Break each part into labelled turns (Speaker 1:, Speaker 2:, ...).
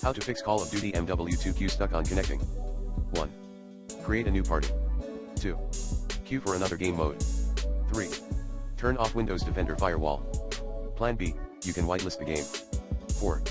Speaker 1: How to fix Call of Duty MW2 queue stuck on connecting. 1. Create a new party. 2. Queue for another game mode. 3. Turn off Windows Defender Firewall. Plan B, you can whitelist the game. 4.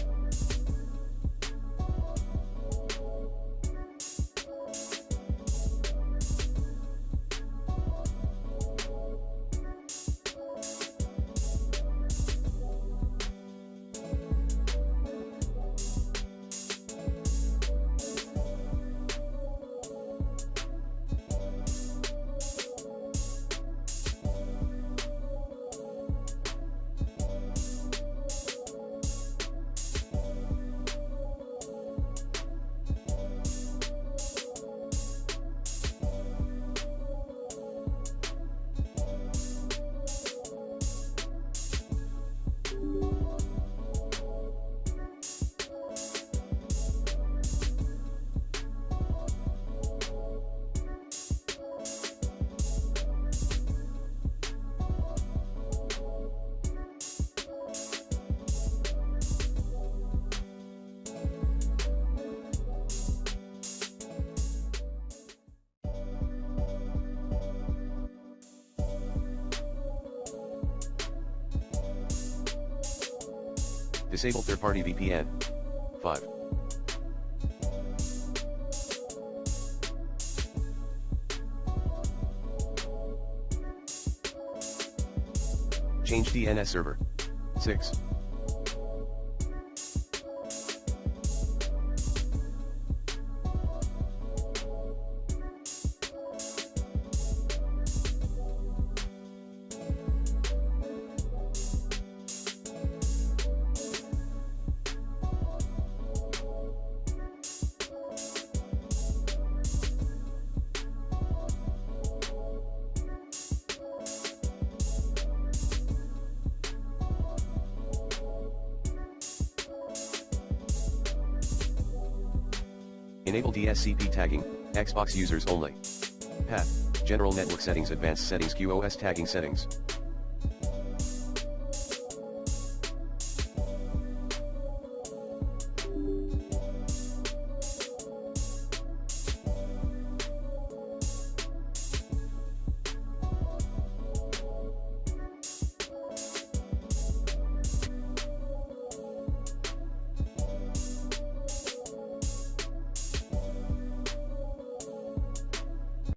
Speaker 1: Disable third-party VPN. 5. Change DNS server. 6. Enable DSCP tagging, Xbox users only. Path, General Network Settings, Advanced Settings, QoS tagging settings.